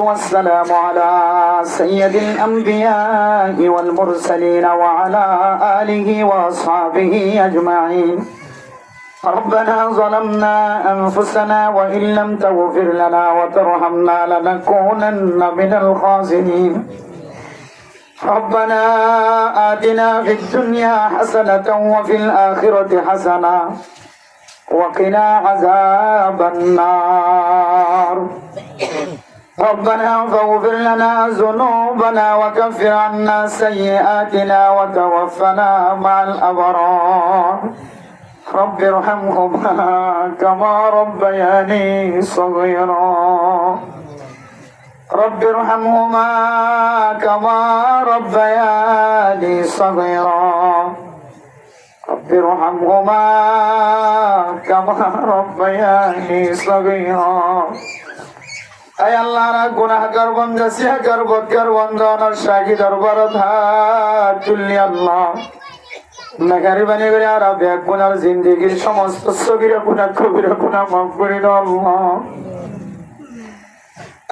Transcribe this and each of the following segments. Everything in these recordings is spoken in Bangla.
والسلام على سيد الأنبياء والمرسلين وعلى آله وأصحابه أجمعين. ربنا ظلمنا أنفسنا وإن لم تغفر لنا وترحمنا لنكونن من الخاسرين. ربنا آتنا في الدنيا حسنة وفي الآخرة حسنة وقنا عذاب النار. ربنا فاغفر لنا ذنوبنا وكفر عنا سيئاتنا وتوفنا مع الأبرار. رب ارحمهما كما ربياني صغيرا. رب ارحمهما كما ربياني صغيرا. رب ارحمهما كما ربياني صغيرا. اے اللہ را گناہگار بندہ سیاہگار بدگار بندانر شاکی دربارت হাত তুলি আল্লাহ নাগারি বানি করে আর ব্যাগ গুনার জিন্দেগির সমস্ত সগীরা গুনাহ কবিরা গুনাহ মাফ করে দাও আল্লাহ।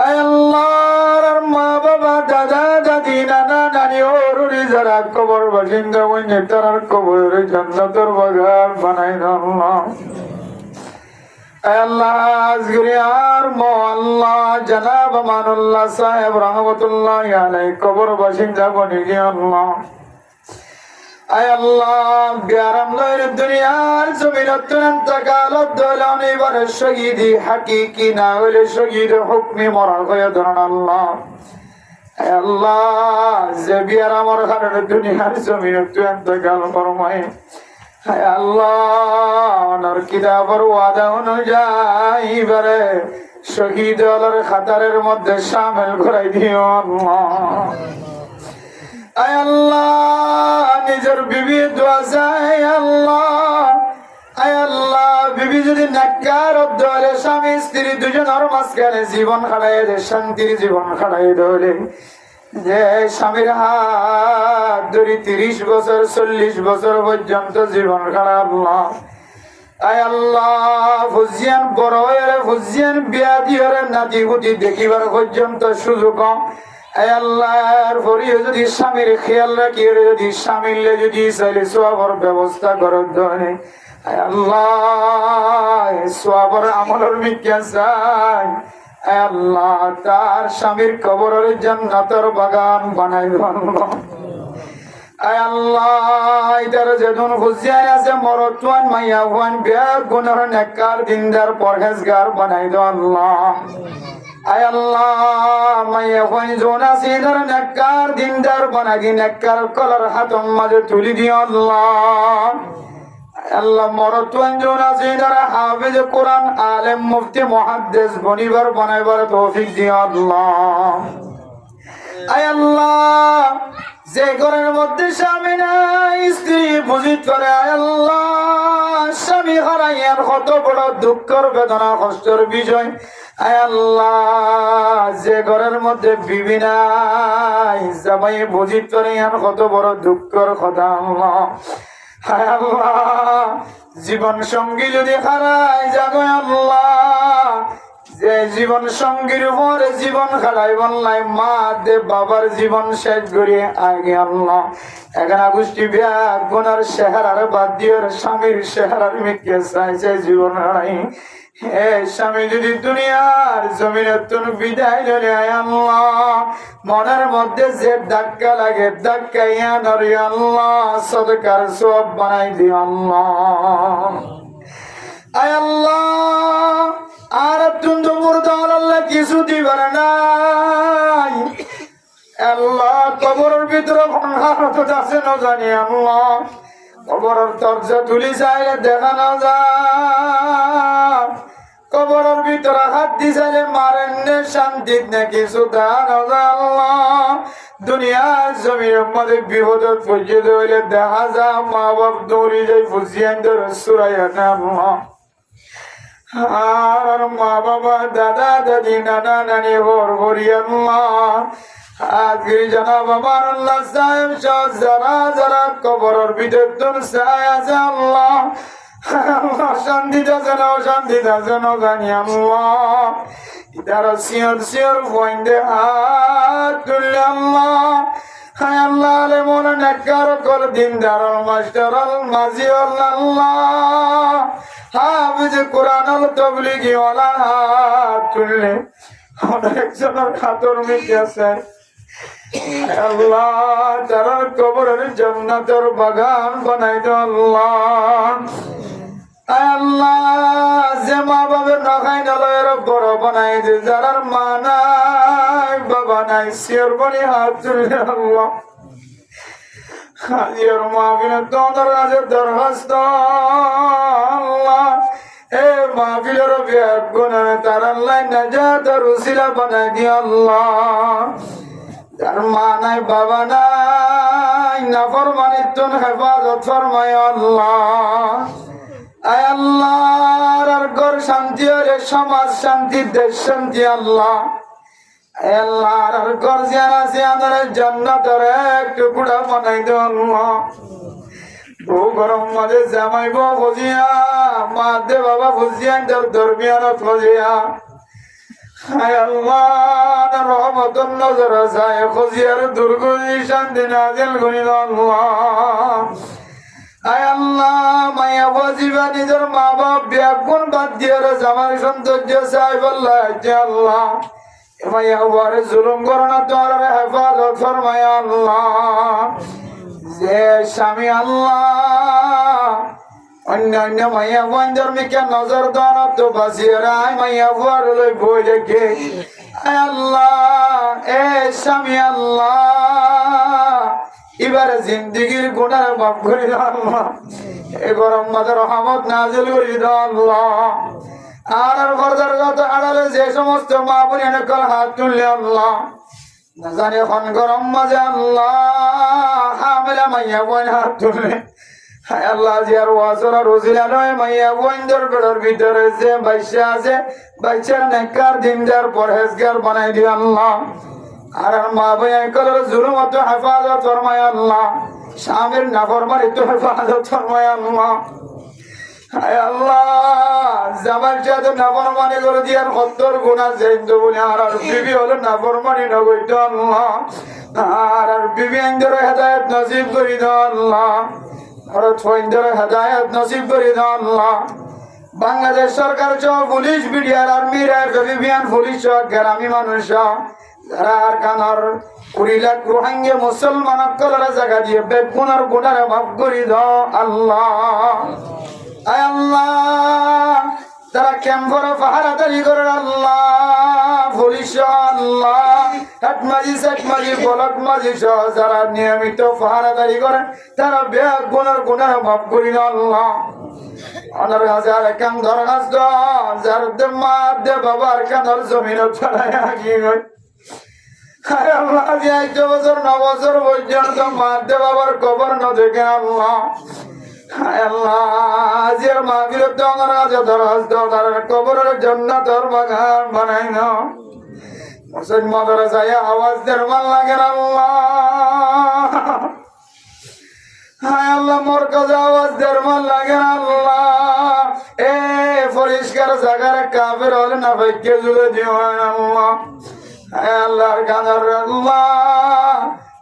اے اللہ মা বাবা দাদা দাদি নানা নানি ওরুরি যারা কবর বাসিন্দা হইনে তার কবরের জান্নাতের বাগান বানাই দাও আল্লাহ। আল্লাহ আজগরিয়ার মোল্লা জনাব আমানুল্লাহ সাহেব রহমতুল্লাহ আলাইহি কবর বাসিন্দা বনি গে আল্লাহ। আয় আল্লাহ বিয়ারাম লয়ের দুনিয়ার জমিনত ইন্তেকালত দলানি বারে শহীদি হাকিকি না হইলে শহীদ হুকমি মরা হয়ে ধরন আল্লাহ। আয় আল্লাহ যে বিয়ারামর কারণে দুনিয়ার জমিনত ইন্তেকাল ফরমায় আয় আল্লাহ ওনার কিতাবের ওয়াদা অনুযায়ী বারে শহীদ আলার খাতারের মধ্যে শামিল করাই দিও আল্লাহ। আয় আল্লাহ নিজের বিবি দোয়া চাই আল্লাহ। আয় আল্লাহ বিবি যদি নেককার হলে স্বামী স্ত্রী দুজনের মাঝখানে জীবন কাটাই দে, শান্তির জীবন কাটাই ধরে যে স্বামীর হাত ধরি 30 বছর 40 বছর পর্যন্ত জীবন কাটাই আল্লাহ। আয় আল্লাহ ফুজিয়ান বড় হয়ে ফুজিয়ান বিয়া দিয়ে নাতি গুতি দেখিবার পর্যন্ত সুযোগ আয় আল্লাহর ফরিয়ে যদি স্বামীর খেয়াল রাখি যদি স্বামীলে যদি চাইলে সোয়াবর ব্যবস্থা করার ধরে আয় আল্লাহ সোয়াবর আমলের মিথ্যা চাই আয় আল্লাহ তার স্বামীর কবরের জান্নাতের বাগান বানাই আল্লাহ। আয় আল্লাহ ইদার যেদিন ফুজিয়ায় আছে মরতুয়ান মাইয়া হুয়ান বিয়া গুনার নেককার দিনদার পরহেজগার বানাই দো আল্লাহ। আয় আল্লাহ মাইয়া হুয়ান জোনা সিদার নেককার দিনদার বানাই দি নেককার কলার হাতম মাঝে তুলি দিও আল্লাহ। আল্লাহ মরতুয়ান জোনা সিদার হাফেজ কোরআন আলেম মুফতি মুহাদ্দিস বনিবার বানাইবার তৌফিক দিও আল্লাহ। আয় আল্লাহ যে ঘরের মধ্যে স্বামী নাই স্ত্রী বুঝিত করে আয় আল্লাহ স্বামী হারাইয়ার কত বড় দুঃখের বেদনা কষ্টের বিষয় আয় আল্লাহ যে ঘরের মধ্যে বিবি নাই জামাই বুঝিত করে আর কত বড় দুঃখের কথা আল্লাহ। আয় আল্লাহ জীবন সঙ্গী যদি হারাই যাগো আল্লাহ যে জীবন সঙ্গীর উপরে জীবন খাড়াই বললাই মা দে বাবার জীবন শেষ করিয়ে আগে আল্লাহ এখানে গোষ্ঠী ব্যাগ গুনার চেহারার বাদ দিয়ে স্বামীর চেহারার মিকে চাইছে জীবন হারাই হে স্বামী যদি দুনিয়ার জমিনের তুন বিদায় ললে আয় আল্লাহ মনের মধ্যে যে ধাক্কা লাগে ধাক্কাইয়া নরি আল্লাহ সদকার সব বানাই দিও আল্লাহ। আয় আল্লাহ আর তুমি তো মুর্দার আল্লাহ কিছু দিবার নাই আল্লাহ কবরের ভিতরে ভাঙারত আছে না জানি আল্লাহ কবরের দরজা তুলি চাইলে দেখা না যায় কবরের ভিতরে হাত দি চাইলে মারেন নে শান্তিত নে কিছু দেখা না যায় আল্লাহ। দুনিয়ার জমির মধ্যে বিপদত পর্যন্ত হইলে দেখা যায় মা বাপ দৌড়ি যাই ফুসিয়ান ধরে সুরাইয়া না আল্লাহ। আর মা বাবা দাদা দাদি নানা নানি হর হরি আল্লাহ আজকে জনাব আমানুল্লাহ সাহেব যারা যারা কবরের ভিতর চাই আছে আল্লাহ শান্তিতে যেন শান্তিতে যেন জানি আল্লাহ ইতারা সিয়র সিয়র পয়েন্টে হাত তুললে আল্লাহ হায় আল্লাহ আলে মনে নেককার কল দিনদার মাস্টার আল মাঝি আল্লাহ হাফিজ কোরআন আল তবলিগি ওয়ালা হাত তুললে অনেকজনের হাতর মিটে আছে আল্লাহ তার কবরের জান্নাতের বাগান বানাই দাও আল্লাহ আল্লাহ যে মা বাবার নখাই নলয়ের বড় বানাই দে যারার মা নাই বাবা নাই শিওর বনি হাত তুলে আল্লাহ হাজির মাহফিলে তোমার কাছে দরখাস্ত আল্লাহ এ মাহফিলের বিয়াত গুনাহ তার আল্লাহ নাজাত আর উসিলা বানাই দি আল্লাহ যার মা নাই বাবা নাই নাফরমানিত হেফাজত ফরমায় আল্লাহ আয় আল্লাহর ঘর শান্তি হলে সমাজ শান্তি দেশ শান্তি আল্লাহ আয় আল্লাহর ঘর যেন আছে আমাদের জান্নাতের এক টুকরা বানাই দাও আল্লাহ বউ গরম মাঝে জামাই বউ বুঝিয়া মা দে বাবা বুঝিয়া দরমিয়ানত বুঝিয়া আয় আল্লাহ রহমতুন নজর যায় খুশিয়ার দুর্গতি শান্তি নাজিল করি দাও আল্লাহ আয় আল্লাহ মায়া বাজিবা নিজের মা বাপ ব্যাগুন বাদ দিয়ে জামাই সৌন্দর্য চাই বললা আল্লাহ মায়া বারে জুলুম করো না তোমার হেফাজত ফরমায় আল্লাহ যে স্বামী আল্লাহ অন্য অন্য মাইয়া বন্ধের মিকে নজর দাও তো বাঁচিয়ে রায় মাইয়া বুয়ার লই বই রেখে আয় আল্লাহ এ স্বামী আল্লাহ এবারে জিন্দিগির গুণার মাফ করে দাও আল্লাহ এ গরম মাঝে রহমত নাজিল করে দাও আল্লাহ আর পর্দার যত আড়ালে যে সমস্ত মা বোন এনেকল হাত তুললে আল্লাহ না জানি এখন গরম মাঝে আল্লাহ হামেলা মাইয়া বোন হাত তুললে হায় আল্লাহ জিয়ার ওয়াজরা রোজিলা নয় মাইয়া বোনদের বেড়ার ভিতরে যে বাইশা আছে বাইশার নেককার দিনদার পরহেজগার বানাই দিও আল্লাহ আর মা ভাই কলর জুলুমত হেফাজত ফরমায় আল্লাহ স্বামীর নাফরমানি তো হেফাজত ফরমায় আল্লাহ হায় আল্লাহ জামাল সাথে নাফরমানি করে দিয়ার 70 গুনাহ যাইতো বলে আর বিবি হলো নাফরমানি নগইতো আল্লাহ আর বিবি আঙ্গের হেদায়েত নসিব করি দাও আল্লাহ আর ছয়দের হেদায়েত নসিব করি দাও আল্লাহ বাংলাদেশ সরকার সহ পুলিশ বিডিআর আর্মি রেভিবিয়ান পুলিশ সহ গ্রামী মানুষ যারা আর কানার 20 লাখ রোহিঙ্গা মুসলমান কলরা জায়গা দিয়ে বেগুনার গুনারে মাফ করি দাও আল্লাহ আয় আল্লাহ তারা ক্যাম্পরে পাহারাদারি করে আল্লাহ পুলিশ আল্লাহ হাটমাজি সাটমাজি বলক মাঝি সহ যারা নিয়মিত পাহারাদারি করে তারা বেগুনার গুনারে মাফ করি দাও আল্লাহ অনার হাজার কাম দরখাস্ত যার দে মা দে বাবার কানার জমিন ফেলায় আগিয়ে গই আরে আল্লাহ যে 1 বছর 9 বছর পর্যন্ত মা দে বাবার কবর ন দেখে আল্লাহ হায় আল্লাহ আজের মা বিরুদ্ধে আমার কাছে দরখাস্ত তার কবরের জান্নাতের বাগান বানাই নাও মুসলিম মাদ্রাসায় আওয়াজ দের মান লাগে আল্লাহ হায় আল্লাহ মোর কাছে আওয়াজ দের মান লাগে আল্লাহ এ পরিষ্কার জায়গার কাফের হলে না ভাগ্যে জুড়ে দিও আল্লাহ হায় আল্লাহর গানের আল্লাহ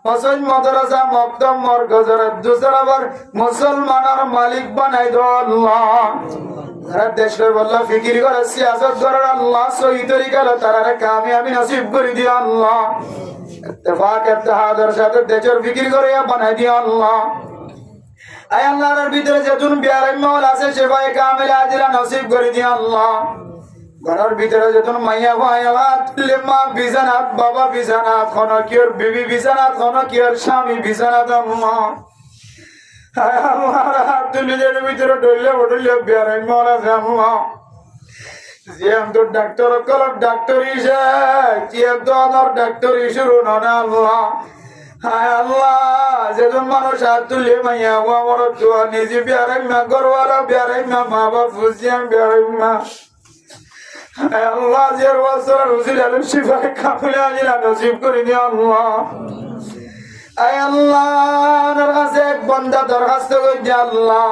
মুসলিম মাদ্রাসা মক্তব মরকজের দুসরাবার মুসলমানের মালিক বানাই দাও আল্লাহ যারা দেশের বল্লা ফিকির করে সিয়াসত করে আল্লাহ সহি তরিকালে তারা কামিয়াবি নসিব করে দিও আল্লাহ ইত্তেফাক ইত্তেহাদের সাথে দেশের ফিকির করে বানাই দিও আল্লাহ আয় আল্লাহর ভিতরে যেতুন বিয়ারাই মহল আছে সেবায় কামিলা আদিলা নসিব করে দিও আল্লাহ ঘরের ভিতরে যেতুন মাইয়া ভাইয়াত মা বিছানাত বাবা বিছানাত কোন কিওর বিবি বিছানাত কোন কিওর স্বামী বিছানাত আল্লাহ হায় আল্লাহর হাত তুলিদের ভিতরে ডলে বডলে বিয়ারাই মহল আছে আল্লাহ যে তো ডাক্তার কলব ডাক্তারি সে কি তো আমার ডাক্তারি শুরু না আল্লাহ হায় আল্লাহ যেজন মানুষ হাত তুলে মাইয়া আমার তো নিজে বিয়ারাই মা গরওয়ালা বিয়ারাই মা মা বাপ ফুজিয়াম বিয়ারাই মা হায় আল্লাহ জের ওয়াসর রুজিল আলম শিফায়ে কামিলা আজিলা নসিব করে দিও আল্লাহ আয় আল্লাহ নরকাছে এক বান্দা দরখাস্ত কইছে আল্লাহ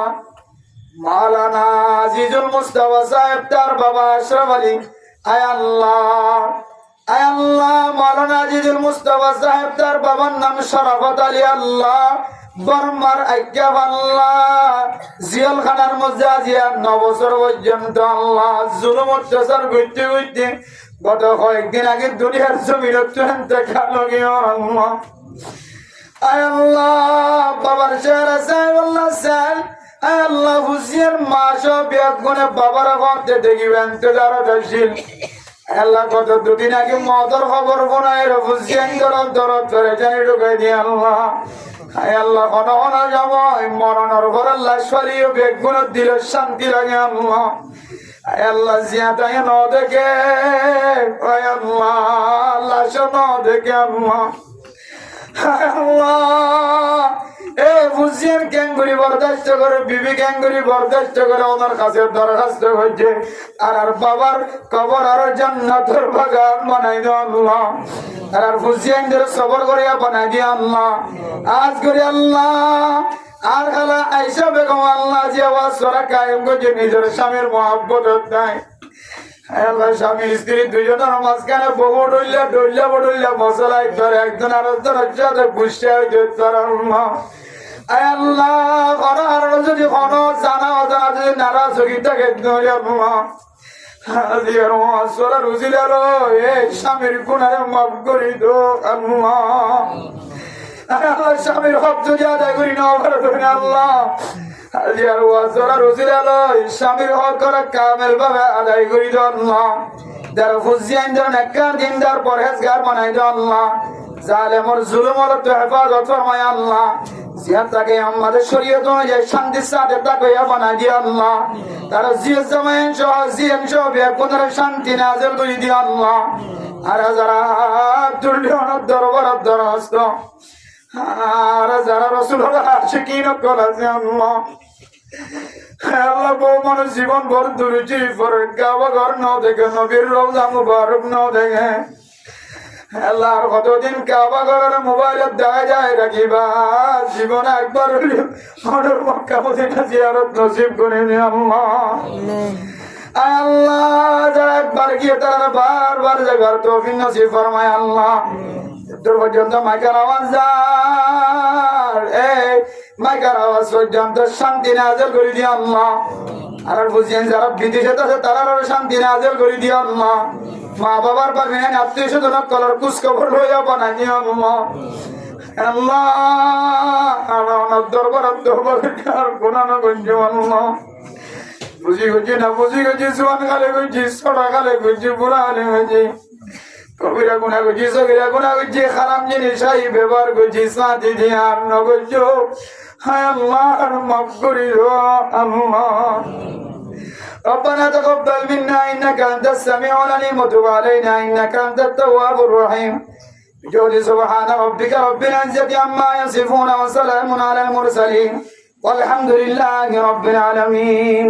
মাওলানা আজিজুল মুস্তাফা সাহেব তার বাবা আশরাফ আলী আয় আল্লাহ মাওলানা আজিজুল মুস্তাফা সাহেব তার বাবার নাম শরাফত আলী আল্লাহ বর্মার আজ্ঞা আল্লাহ জিয়াল খানার মধ্যে আজিয়া 9 বছর পর্যন্ত আল্লাহ জুলুম অত্যাচার করতে করতে গত কয়েকদিন আগে দুনিয়ার জমিনত ইন্তেকাল গিয়ে আল্লাহ আয় আল্লাহ বাবার চেহারা সাহেব আল্লাহ সাহেব আয় আল্লাহ হুসিয়ার মা সব একগুণে বাবার ঘরতে দেখিবেন তো যারা দর্শিল আল্লাহ কত দুদিন আগে মদর খবর বোনায় হুসিয়ান দরদ করে জানি ঢুকাই দিয়ে আল্লাহ আয় আল্লাহ কোন কোন সময় মরণের ঘর আল্লাহ শরীয় বেগুণ দিল শান্তি লাগে আল্লাহ আয় আল্লাহ জিয়াতায় ন দেখে আয় আল্লাহ লাশ ন দেখে আল্লাহ আল্লাহ এ হুসিয়ান ক্যাঙ্গুরি বরদাস্ত করে বিবি ক্যাঙ্গুরি বরদাস্ত করে ওনার কাছে দরখাস্ত হয়েছে আর বাবার কবর আর জান্নাতের বাগান বানাই দাও আল্লাহ আর হুসিয়ানদের সবর করিয়া বানাই দিয়া আল্লাহ আজ করে আল্লাহ আর খালা আইসা বেগম আল্লাহ যে আওয়াজ সরা কায়েম করছে নিজের স্বামীর মহব্বত নাই আল্লাহ স্বামী স্ত্রী দুজনের মাঝখানে বহু ডইলা মশলাই ধরে একজন আরেকজনের সাথে গুছিয়ে হইতে তার আল্লাহ যদি কোনো জানা অজানা যদি নারাজ হয়ে থাকে স্বামীর গুণারে মাফ করি দো আল্লাহ স্বামীর হক যদি আদায় করি না আল্লাহ স্বামীর হক করা কামেল ভাবে আদায় করি দো আল্লাহ যারা হুসিয়ান নেককার দিনদার পরহেজগার বানাই দো আল্লাহ জালেমর জুলুমর তো হেফাজত ফরমায় আল্লাহ জিয়াতাকে আমাদের শরীয়ত অনুযায়ী শান্তির সাথে তাকে বানাই দিয়ে আল্লাহ তারা জিয়াত জামাইন সহ জিয়ান সহ বেকুনের শান্তি নাযিল করে দিয়ে আল্লাহ আর যারা দুর্লিয়নের দরবার দরস্ত আর যারা রাসূলের আশিকিন করেছে আল্লাহ আল্লাহ বউ মানুষ জীবন ভর দুরুচি পরে কাবা ঘর ন দেখে নবীর রওজা মুবারক ন দেখে আল্লাহর কতদিন কাবা ঘরের মোবাইলে দেখা যায় রাখিবা জীবনে একবার হলেও মক্কা মদিনা জিয়ারত নসিব করে নি আল্লাহ আল্লাহ যারা একবার গিয়ে তারা বারবার যাবার তৌফিক নসিব ফরমায় আল্লাহ দূর পর্যন্ত মাইকার আওয়াজ মাইকার আওয়াজ পর্যন্ত শান্তি নাযিল করে দিয়ে আল্লাহ আর বুঝিয়েন যারা বিদেশে আছে তারারও শান্তি নাযিল করে দিয়ে আল্লাহ মা বাবার পাবে আত্মীয় স্বজন কলার কুচ খবর লইয়া বানাই দিয়ে আল্লাহ আল্লাহ দরবার আর গুনানো গঞ্জ আল্লাহ বুঝি গেছি না বুঝি গেছি সোয়ান খালে গেছি সড়া খালে গেছি বুড়া খালে গেছি কবিরা গুণা গেছি সগিরা গুণা গেছি খারাপ জিনিস ব্যবহার করছি সাথে দিয়ে আর নগজ হায় আল্লাহ আর মাফ করি আল্লাহ ربنا تقبل منا إنك أنت السميع العليم وتب علينا إنك أنت التواب الرحيم بجود سبحان ربك رب العزة عما يصفون وسلام على المرسلين والحمد لله رب العالمين